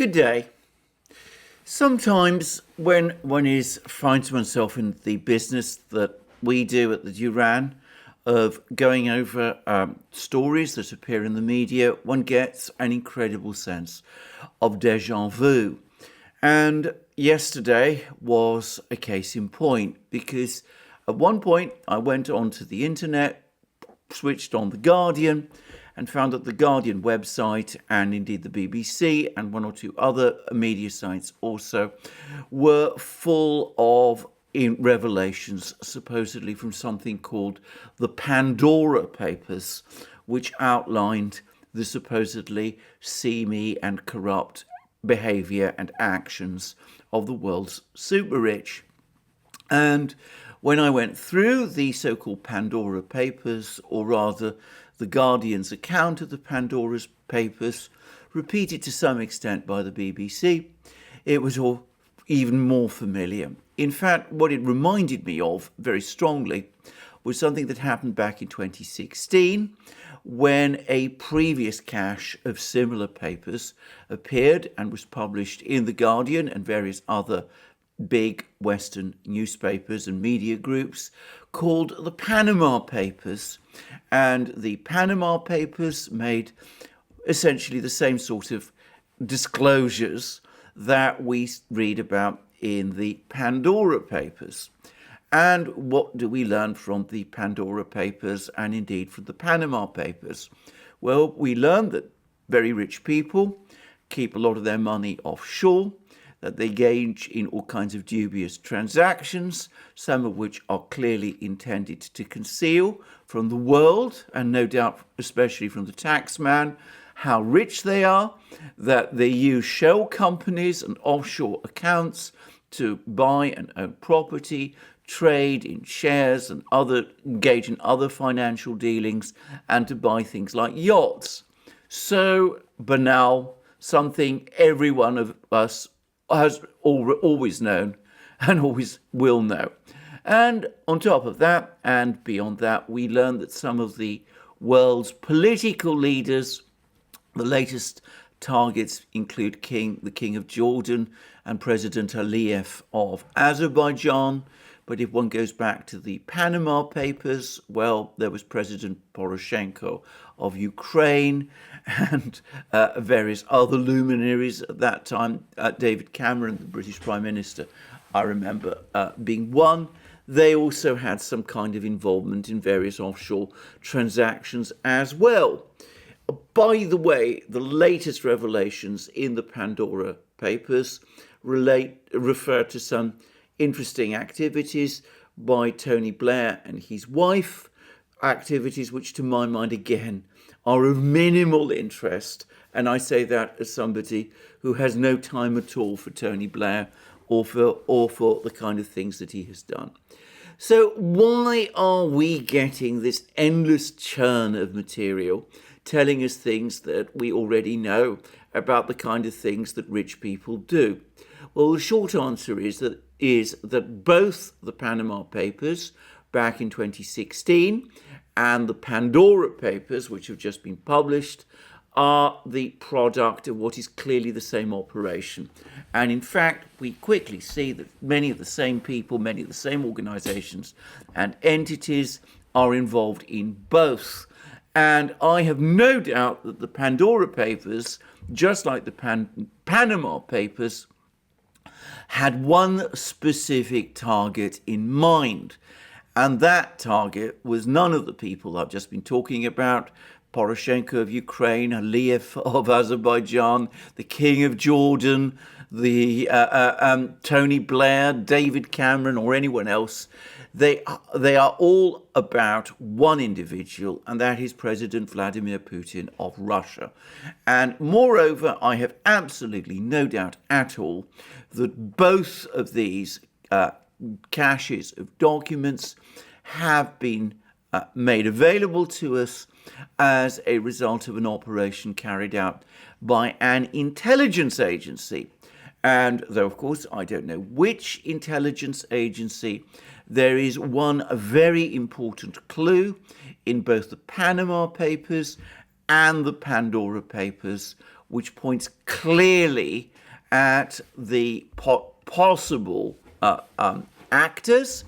Good day. Sometimes when one finds oneself in the business that we do at the Duran of going over stories that appear in the media, one gets an incredible sense of déjà vu. And yesterday was a case in point, because at one point I went onto the internet, switched on The Guardian, and found that the Guardian website and indeed the BBC and one or two other media sites also were full of revelations supposedly from something called the Pandora Papers, which outlined the supposedly seamy and corrupt behaviour and actions of the world's super rich. And when I went through the so-called Pandora Papers, or rather the Guardian's account of the Pandora's Papers, repeated to some extent by the BBC, it was all even more familiar. In fact, what it reminded me of very strongly was something that happened back in 2016, when a previous cache of similar papers appeared and was published in The Guardian and various other big Western newspapers and media groups, called the Panama Papers. And the Panama Papers made essentially the same sort of disclosures that we read about in the Pandora Papers. And what do we learn from the Pandora Papers and indeed from the Panama Papers? Well, we learn that very rich people keep a lot of their money offshore, that they engage in all kinds of dubious transactions, some of which are clearly intended to conceal from the world, and no doubt especially from the taxman, how rich they are, that they use shell companies and offshore accounts to buy and own property, trade in shares and engage in other financial dealings, and to buy things like yachts. So banal, something every one of us has always known and always will know. And on top of that, and beyond that, we learn that some of the world's political leaders, the latest targets include the King of Jordan and President Aliyev of Azerbaijan. But if one goes back to the Panama Papers, well, there was President Poroshenko of Ukraine and various other luminaries at that time. David Cameron, the British Prime Minister, I remember being one. They also had some kind of involvement in various offshore transactions as well. By the way, the latest revelations in the Pandora Papers refer to some interesting activities by Tony Blair and his wife, activities which to my mind again are of minimal interest, and I say that as somebody who has no time at all for Tony Blair or for the kind of things that he has done. So why are we getting this endless churn of material telling us things that we already know about the kind of things that rich people do? Well, the short answer is that both the Panama Papers back in 2016 and the Pandora Papers, which have just been published, are the product of what is clearly the same operation. And in fact, we quickly see that many of the same people, many of the same organizations and entities are involved in both. And I have no doubt that the Pandora Papers, just like the Panama Papers, had one specific target in mind. And that target was none of the people I've just been talking about: Poroshenko of Ukraine, Aliyev of Azerbaijan, the King of Jordan, the Tony Blair, David Cameron, or anyone else. They are all about one individual, and that is President Vladimir Putin of Russia. And moreover, I have absolutely no doubt at all that both of these caches of documents have been made available to us as a result of an operation carried out by an intelligence agency. And though, of course, I don't know which intelligence agency, there is one very important clue in both the Panama Papers and the Pandora Papers, which points clearly at the possible actors,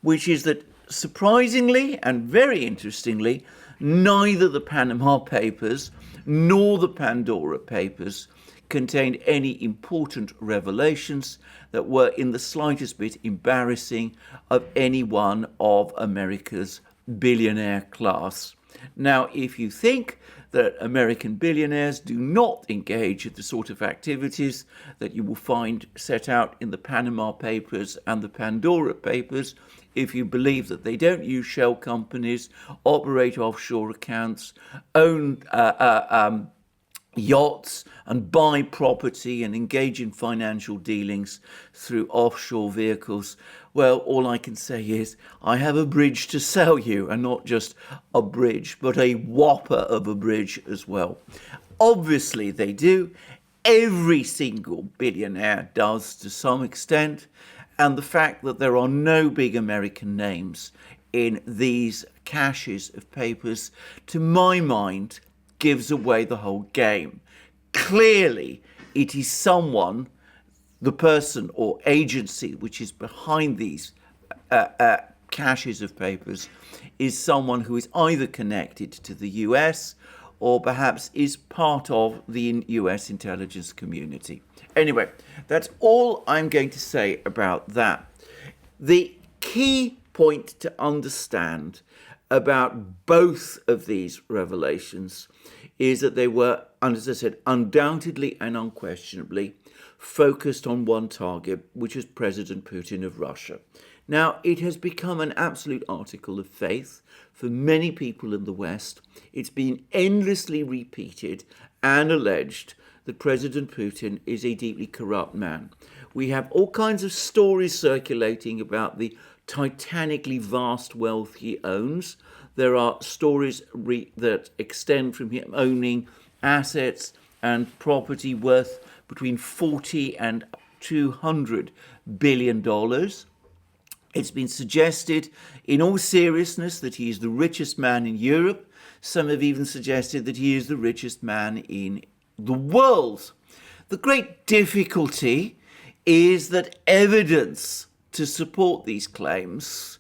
which is that, surprisingly and very interestingly, neither the Panama Papers nor the Pandora Papers contained any important revelations that were in the slightest bit embarrassing of any one of America's billionaire class. Now, if you think that American billionaires do not engage in the sort of activities that you will find set out in the Panama Papers and the Pandora Papers, if you believe that they don't use shell companies, operate offshore accounts, own yachts and buy property and engage in financial dealings through offshore vehicles, well, all I can say is I have a bridge to sell you, and not just a bridge, but a whopper of a bridge as well. Obviously they do. Every single billionaire does to some extent, and the fact that there are no big American names in these caches of papers, to my mind, gives away the whole game. Clearly, it is someone, the person or agency which is behind these caches of papers, is someone who is either connected to the US or perhaps is part of the US intelligence community. Anyway, that's all I'm going to say about that. The key point to understand about both of these revelations is that they were, as I said, undoubtedly and unquestionably focused on one target, which is President Putin of Russia. Now, it has become an absolute article of faith for many people in the West. It's been endlessly repeated and alleged that President Putin is a deeply corrupt man. We have all kinds of stories circulating about the titanically vast wealth he owns. There are stories that extend from him owning assets and property worth between $40 and $200 billion. It's been suggested, in all seriousness, that he is the richest man in Europe. Some have even suggested that he is the richest man in the world. The great difficulty is that evidence to support these claims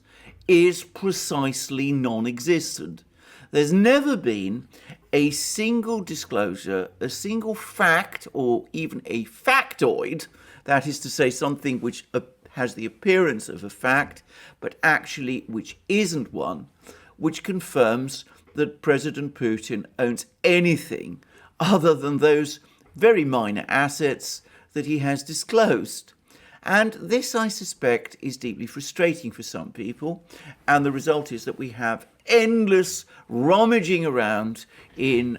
is precisely non-existent. There's never been a single disclosure, a single fact, or even a factoid, that is to say something which has the appearance of a fact, but actually which isn't one, which confirms that President Putin owns anything other than those very minor assets that he has disclosed. And this, I suspect, is deeply frustrating for some people. And the result is that we have endless rummaging around in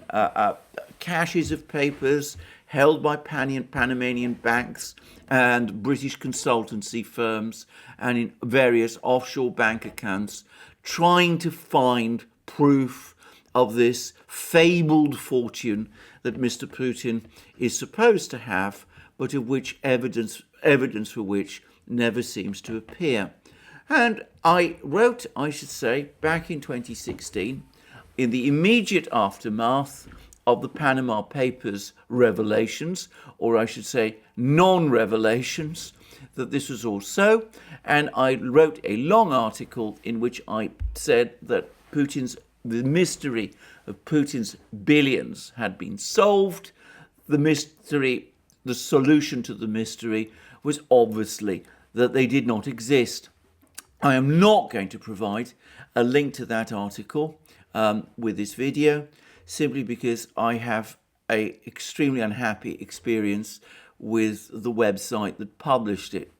caches of papers held by Panamanian banks and British consultancy firms and in various offshore bank accounts, trying to find proof of this fabled fortune that Mr. Putin is supposed to have, but of which evidence for which never seems to appear. And I wrote, I should say, back in 2016, in the immediate aftermath of the Panama Papers revelations, or I should say non-revelations, that this was all so. And I wrote a long article in which I said that the mystery of Putin's billions had been solved. The solution to the mystery was obviously that they did not exist. I am not going to provide a link to that article with this video, simply because I have an extremely unhappy experience with the website that published it.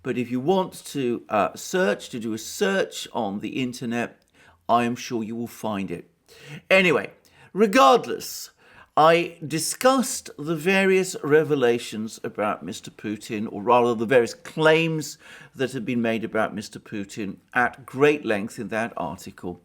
But if you want to do a search on the internet, I am sure you will find it. Anyway, regardless, I discussed the various revelations about Mr. Putin, or rather the various claims that have been made about Mr. Putin at great length in that article,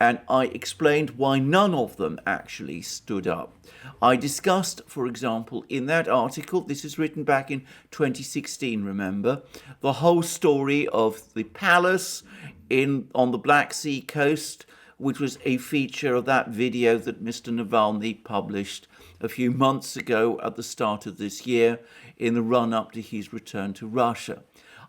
and I explained why none of them actually stood up. I discussed, for example, in that article, this is written back in 2016, remember, the whole story of the palace on the Black Sea coast, which was a feature of that video that Mr. Navalny published a few months ago at the start of this year in the run-up to his return to Russia.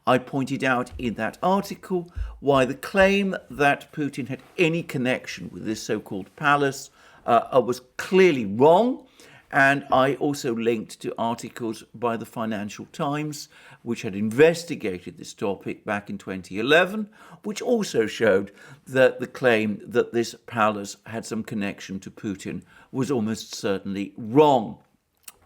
I pointed out in that article why the claim that Putin had any connection with this so-called palace was clearly wrong. And I also linked to articles by the Financial Times, which had investigated this topic back in 2011, which also showed that the claim that this palace had some connection to Putin was almost certainly wrong.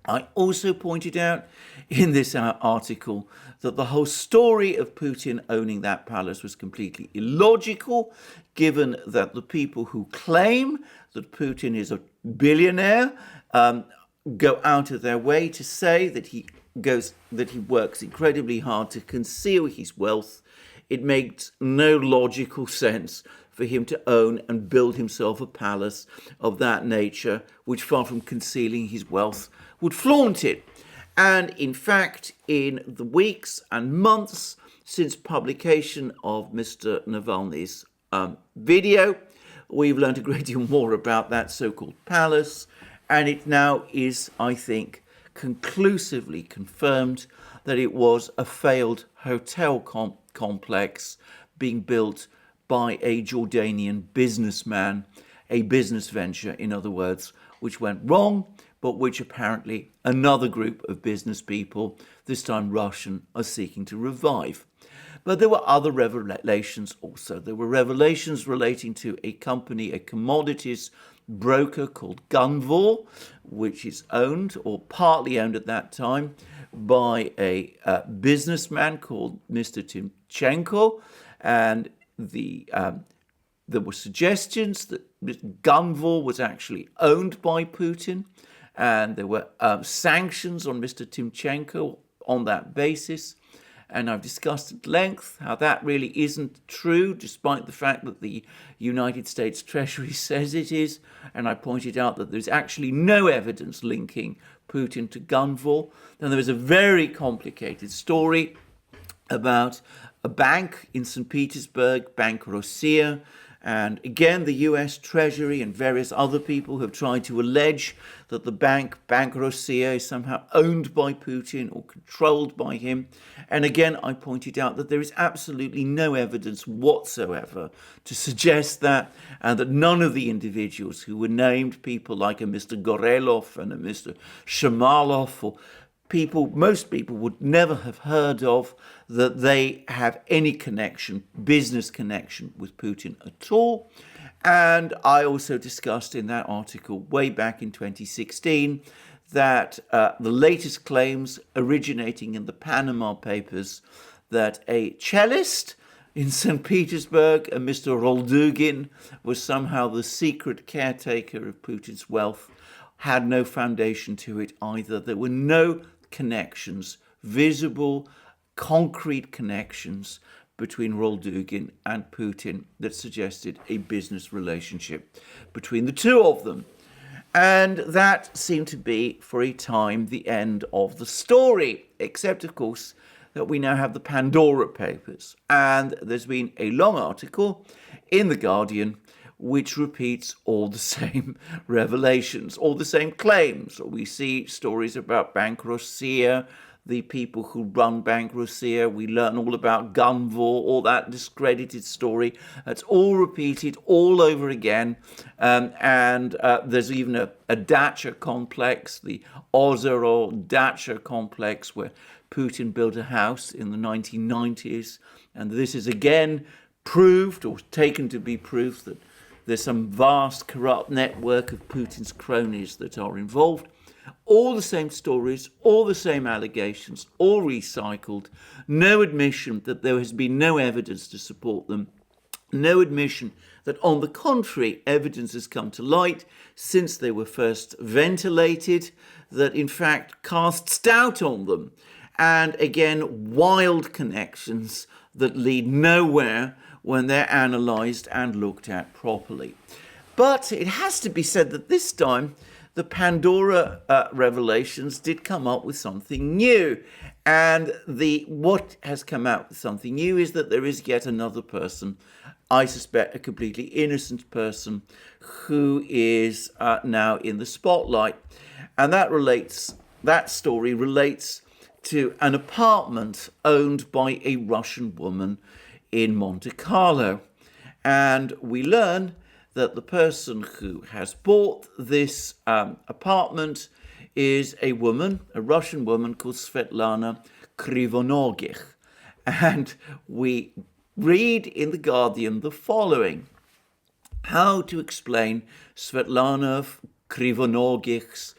I also pointed out in this article that the whole story of Putin owning that palace was completely illogical, given that the people who claim that Putin is a billionaire go out of their way to say that he works incredibly hard to conceal his wealth. It makes no logical sense for him to own and build himself a palace of that nature, which, far from concealing his wealth, would flaunt it. And in fact, in the weeks and months since publication of Mr. Navalny's video, we've learned a great deal more about that so-called palace, and it now is, I think, conclusively confirmed that it was a failed hotel complex being built by a Jordanian businessman, a business venture, in other words, which went wrong, but which apparently another group of business people, this time Russian, are seeking to revive. But there were other revelations also. There were revelations relating to a company, a commodities broker called Gunvor, which is owned, or partly owned at that time, by a businessman called Mr. Timchenko. And there were suggestions that Gunvor was actually owned by Putin, and there were sanctions on Mr. Timchenko on that basis. And I've discussed at length how that really isn't true, despite the fact that the United States Treasury says it is. And I pointed out that there's actually no evidence linking Putin to Gunvor. Then there was a very complicated story about a bank in St. Petersburg, Bank Rossiya. And again, the US Treasury and various other people have tried to allege that the Bank Rossiya, is somehow owned by Putin or controlled by him. And again, I pointed out that there is absolutely no evidence whatsoever to suggest that, and that none of the individuals who were named, people like a Mr. Gorelov and a Mr. Shamalov, or most people would never have heard of, that they have any connection, business connection with Putin at all. And I also discussed in that article way back in 2016 that the latest claims originating in the Panama Papers that a cellist in St. Petersburg, a Mr. Roldugin, was somehow the secret caretaker of Putin's wealth, had no foundation to it either. There were no connections, visible, concrete connections between Roldugin and Putin that suggested a business relationship between the two of them. And that seemed to be, for a time, the end of the story, except, of course, that we now have the Pandora Papers. And there's been a long article in The Guardian which repeats all the same revelations, all the same claims. We see stories about Bank Rossiya, the people who run Bank Rossiya. We learn all about Gunvor, all that discredited story. It's all repeated all over again. And there's even a dacha complex, the Ozero dacha complex, where Putin built a house in the 1990s. And this is again proved, or taken to be proof, that there's some vast corrupt network of Putin's cronies that are involved. All the same stories, all the same allegations, all recycled. No admission that there has been no evidence to support them. No admission that, on the contrary, evidence has come to light since they were first ventilated that, in fact, casts doubt on them. And again, wild connections that lead nowhere when they're analysed and looked at properly. But it has to be said that this time the Pandora revelations did come up with something new. And what has come out with something new is that there is yet another person, I suspect a completely innocent person, who is now in the spotlight. And that story relates to an apartment owned by a Russian woman in Monte Carlo. And we learn that the person who has bought this apartment is a woman, a Russian woman called Svetlana Krivonogich. And we read in The Guardian the following: how to explain Svetlana Krivonogich's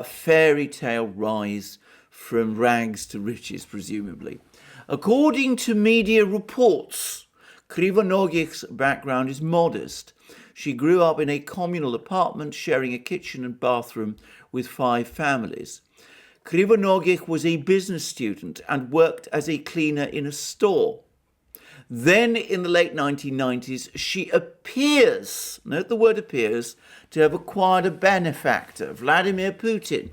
fairy tale rise from rags to riches, presumably. According to media reports, Krivonogich's background is modest. She grew up in a communal apartment sharing a kitchen and bathroom with 5 families. Krivonogich was a business student and worked as a cleaner in a store. Then, in the late 1990s, she appears, note the word appears, to have acquired a benefactor, Vladimir Putin.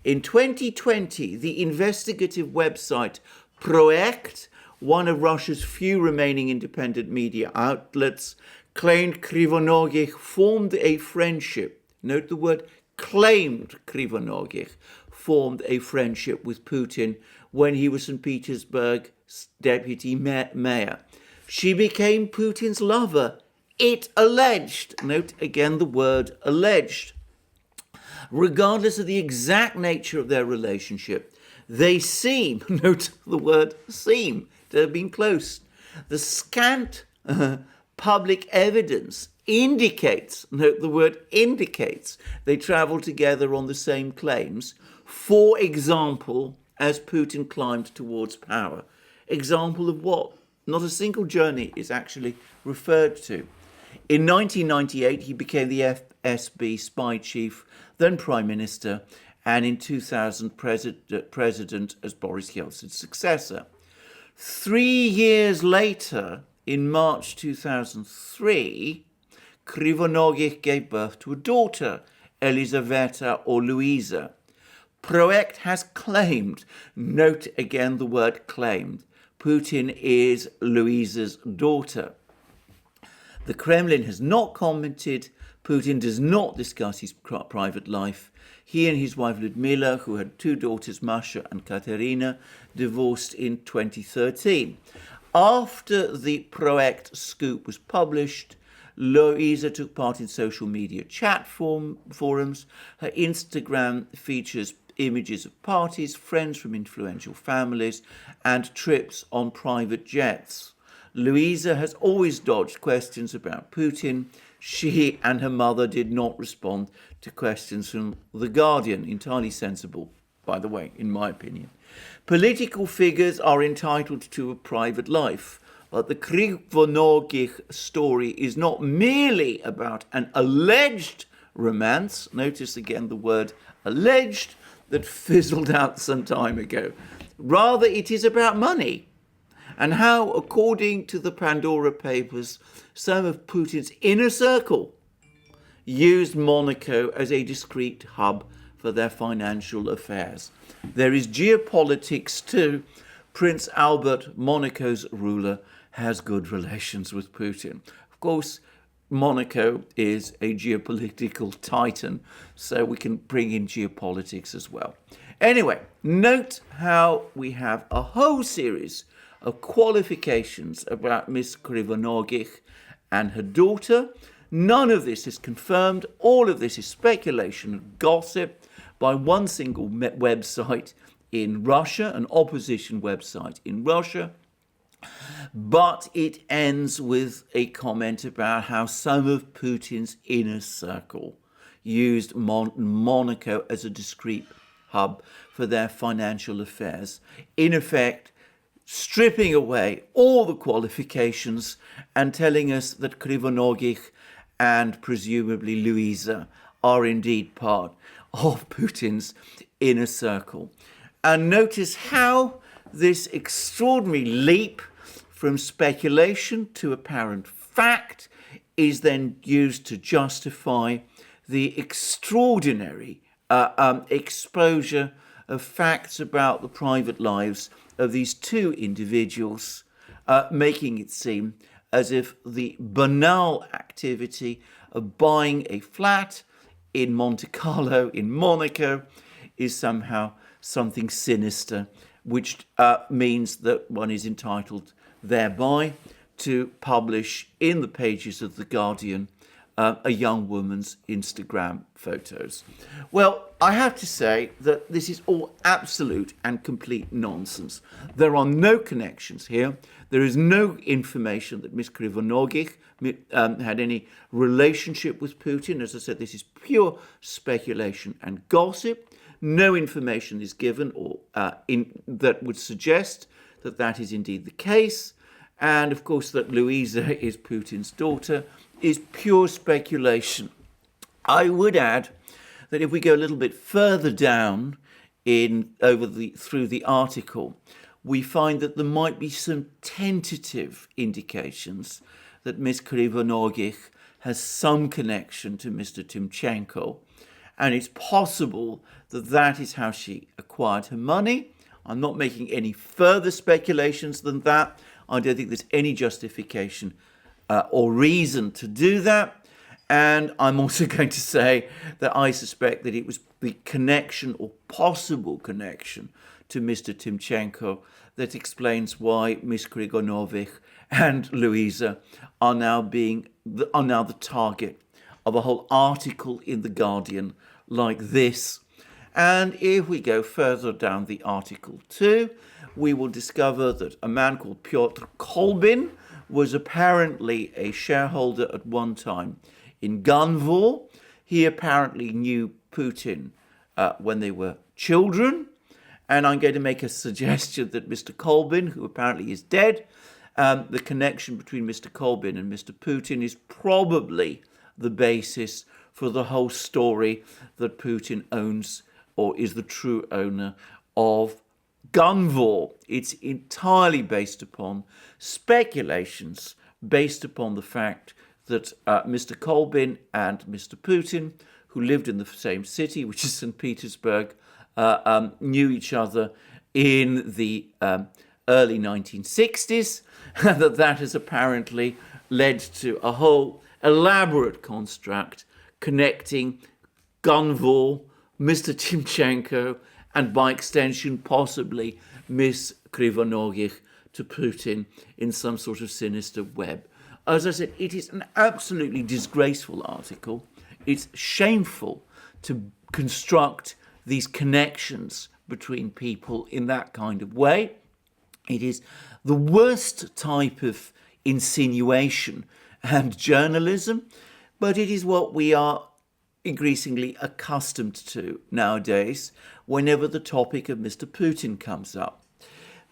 In 2020, the investigative website Projekt, one of Russia's few remaining independent media outlets, claimed Krivonogich formed a friendship. Note the word claimed Krivonogich formed a friendship with Putin when he was St. Petersburg's deputy mayor. She became Putin's lover. It alleged. Note again the word alleged. Regardless of the exact nature of their relationship, they seem, note the word seem, to have been close. The scant public evidence indicates, note the word indicates, they traveled together on the same claims. For example, as Putin climbed towards power. Example of what? Not a single journey is actually referred to. In 1998, he became the FSB spy chief, then prime minister, and in 2000, president as Boris Yeltsin's successor. 3 years later, in March 2003, Krivonogich gave birth to a daughter, Elizaveta or Luisa. Projekt has claimed, note again the word claimed, Putin is Luisa's daughter. The Kremlin has not commented. Putin does not discuss his private life. He and his wife Lyudmila, who had 2 daughters, Masha and Katerina, divorced in 2013. After the Projekt scoop was published, Luisa took part in social media chat forums. Her Instagram features images of parties, friends from influential families, and trips on private jets. Luisa has always dodged questions about Putin. She and her mother did not respond to questions from The Guardian. Entirely sensible, by the way, in my opinion. Political figures are entitled to a private life. But the Krivonogich story is not merely about an alleged romance, notice again the word alleged, that fizzled out some time ago. Rather, it is about money and how, according to the Pandora Papers, some of Putin's inner circle used Monaco as a discreet hub for their financial affairs. There is geopolitics too. Prince Albert, Monaco's ruler, has good relations with Putin. Of course, Monaco is a geopolitical titan, so we can bring in geopolitics as well. Anyway, note how we have a whole series of qualifications about Miss Krivonogich and her daughter. None of this is confirmed. All of this is speculation and gossip by one single website in Russia, an opposition website in Russia. But it ends with a comment about how some of Putin's inner circle used Monaco as a discreet hub for their financial affairs, in effect stripping away all the qualifications and telling us that Krivonogich and presumably Luisa are indeed part of Putin's inner circle. And notice how this extraordinary leap from speculation to apparent fact is then used to justify the extraordinary exposure of facts about the private lives of these 2 individuals, making it seem as if the banal activity of buying a flat in Monte Carlo, in Monaco, is somehow something sinister, which means that one is entitled thereby to publish in the pages of The Guardian a young woman's Instagram photos. Well, I have to say that this is all absolute and complete nonsense. There are no connections here. There is no information that Ms. Krivonogich had any relationship with Putin. As I said, this is pure speculation and gossip. No information is given or that would suggest that that is indeed the case. And of course, that Louisa is Putin's daughter is pure speculation. I would add that if we go a little bit further down through the article, we find that there might be some tentative indications that Ms. Krivonogich has some connection to Mr. Timchenko, and it's possible that that is how she acquired her money. I'm not making any further speculations than that. I don't think there's any justification or reason to do that. And I'm also going to say that I suspect that it was the connection or possible connection to Mr. Timchenko that explains why Ms. Krivonogich and Louisa are now the target of a whole article in The Guardian like this. And if we go further down the article too, we will discover that a man called Piotr Kolbin was apparently a shareholder at one time in Gunvor. He apparently knew Putin when they were children. And I'm going to make a suggestion that Mr. Kolbin, who apparently is dead, the connection between Mr. Kolbin and Mr. Putin is probably the basis for the whole story that Putin owns or is the true owner of Gunvor. It's entirely based upon speculations, based upon the fact that Mr. Kolbin and Mr. Putin, who lived in the same city, which is St. Petersburg, knew each other in the early 1960s, and that has apparently led to a whole elaborate construct connecting Gunvor, Mr. Timchenko, and by extension, possibly Ms. Krivonogich to Putin in some sort of sinister web. As I said, it is an absolutely disgraceful article. It's shameful to construct these connections between people in that kind of way. It is the worst type of insinuation and journalism, but it is what we are increasingly accustomed to nowadays whenever the topic of Mr. Putin comes up.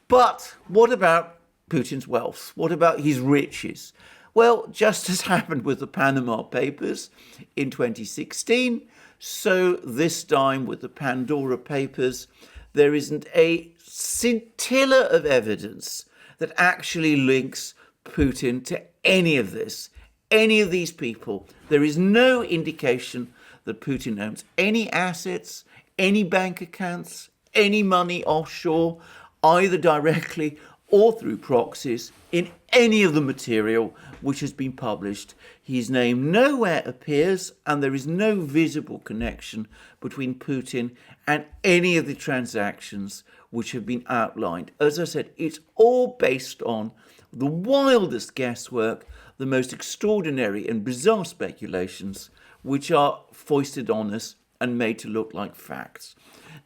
But what about Putin's wealth? What about his riches? Well, just as happened with the Panama Papers in 2016, so this time with the Pandora Papers, there isn't a scintilla of evidence that actually links Putin to any of this, any of these people. There is no indication that Putin owns any assets, any bank accounts, any money offshore, either directly or through proxies, in any of the material which has been published. His name nowhere appears, and there is no visible connection between Putin and any of the transactions which have been outlined. As I said, it's all based on the wildest guesswork, the most extraordinary and bizarre speculations, which are foisted on us and made to look like facts.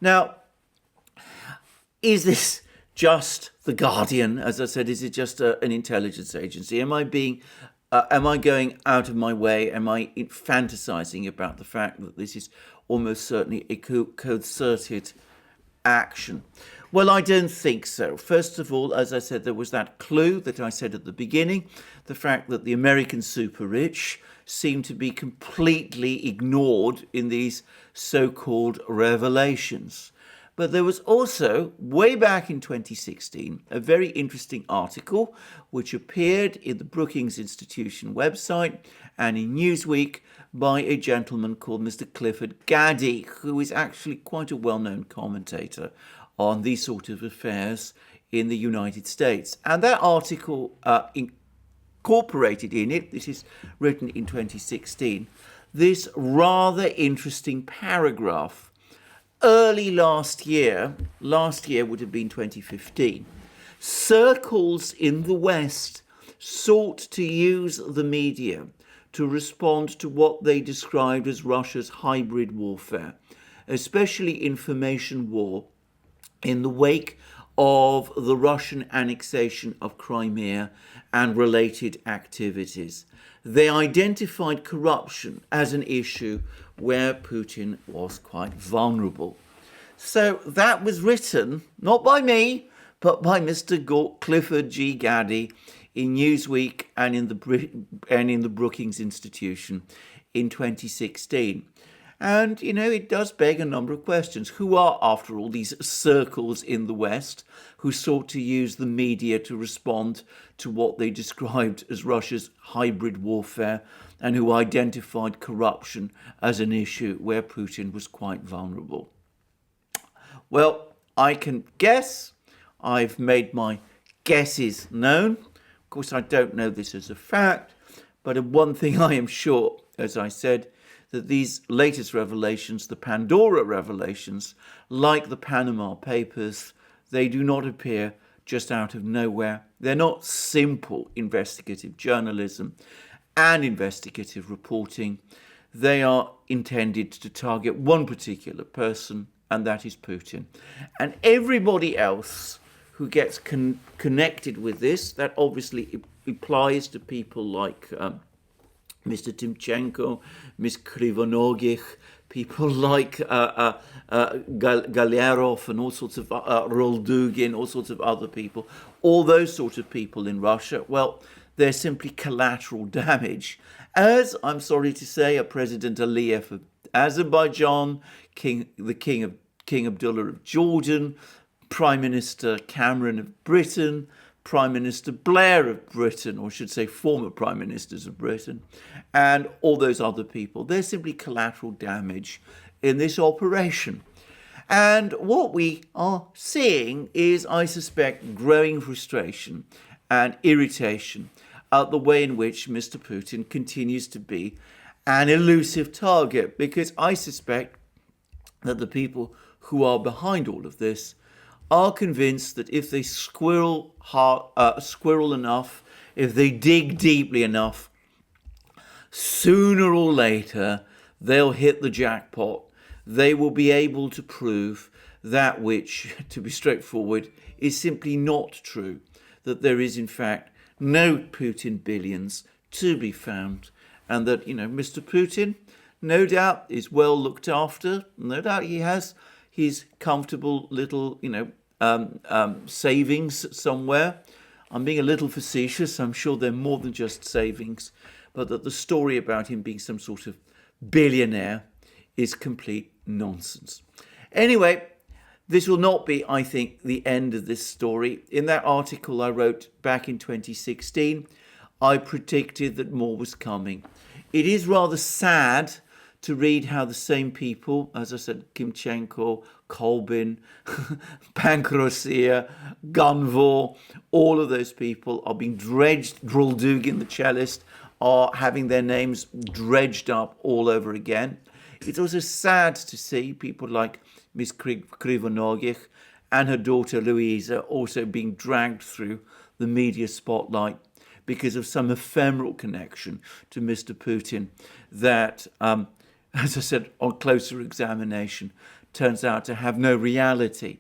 Now, is this just The Guardian? As I said, is it just an intelligence agency? Am I going out of my way? Am I fantasizing about the fact that this is almost certainly a concerted action? Well, I don't think so. First of all, as I said, there was that clue that I said at the beginning, the fact that the American super rich seem to be completely ignored in these so-called revelations. But there was also, way back in 2016, a very interesting article which appeared in the Brookings Institution website and in Newsweek by a gentleman called Mr. Clifford Gaddy, who is actually quite a well-known commentator on these sort of affairs in the United States. And that article incorporated in it, this is written in 2016, this rather interesting paragraph. Early last year would have been 2015, circles in the West sought to use the media to respond to what they described as Russia's hybrid warfare, especially information war, in the wake of the Russian annexation of Crimea and related activities. They identified corruption as an issue where Putin was quite vulnerable. So that was written, not by me, but by Mr. Clifford G. Gaddy in Newsweek and in the Brookings Institution in 2016. And, it does beg a number of questions. Who are, after all, these circles in the West who sought to use the media to respond to what they described as Russia's hybrid warfare and who identified corruption as an issue where Putin was quite vulnerable? Well, I can guess. I've made my guesses known. Of course, I don't know this as a fact, but of one thing I am sure, as I said, that these latest revelations, the Pandora revelations, like the Panama Papers, they do not appear just out of nowhere. They're not simple investigative journalism and investigative reporting. They are intended to target one particular person, and that is Putin. And everybody else who gets connected with this, that obviously applies to people like Mr. Timchenko, Ms. Krivonogich, people like Galerov and all sorts of Roldugin, all sorts of other people, all those sort of people in Russia, well, they're simply collateral damage. As, I'm sorry to say, a President Aliyev of Azerbaijan, King Abdullah of Jordan, Prime Minister Cameron of Britain, Prime Minister Blair of Britain, or I should say former Prime Ministers of Britain, and all those other people. They're simply collateral damage in this operation. And what we are seeing is, I suspect, growing frustration and irritation at the way in which Mr. Putin continues to be an elusive target, because I suspect that the people who are behind all of this are convinced that if they squirrel enough, if they dig deeply enough, sooner or later they'll hit the jackpot. They will be able to prove that which, to be straightforward, is simply not true, that there is in fact no Putin billions to be found, and that, Mr. Putin, no doubt, is well looked after. No doubt he has his comfortable little, savings somewhere. I'm being a little facetious. I'm sure they're more than just savings, but that the story about him being some sort of billionaire is complete nonsense. Anyway, this will not be, I think, the end of this story. In that article I wrote back in 2016, I predicted that more was coming. It is rather sad to read how the same people, as I said, Timchenko, Kolbin, Pankrosia, Gunvor, all of those people are being dredged. Roldugin, the cellist, are having their names dredged up all over again. It's also sad to see people like Ms. Krivonogich and her daughter Louisa also being dragged through the media spotlight because of some ephemeral connection to Mr. Putin that, as I said, on closer examination, turns out to have no reality.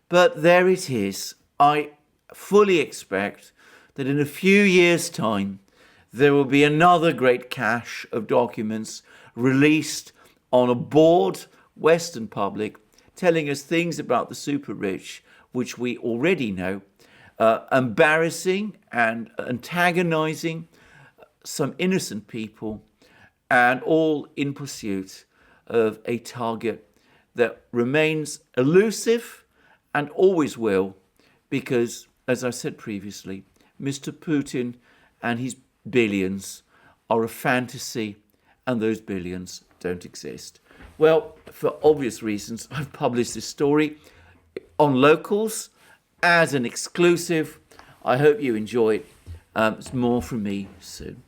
But there it is. I fully expect that in a few years' time, there will be another great cache of documents released on a bored Western public, telling us things about the super rich, which we already know, embarrassing and antagonizing some innocent people, and all in pursuit of a target that remains elusive and always will, because, as I said previously, Mr. Putin and his billions are a fantasy, and those billions don't exist. Well, for obvious reasons, I've published this story on Locals as an exclusive. I hope you enjoy it. It's more from me soon.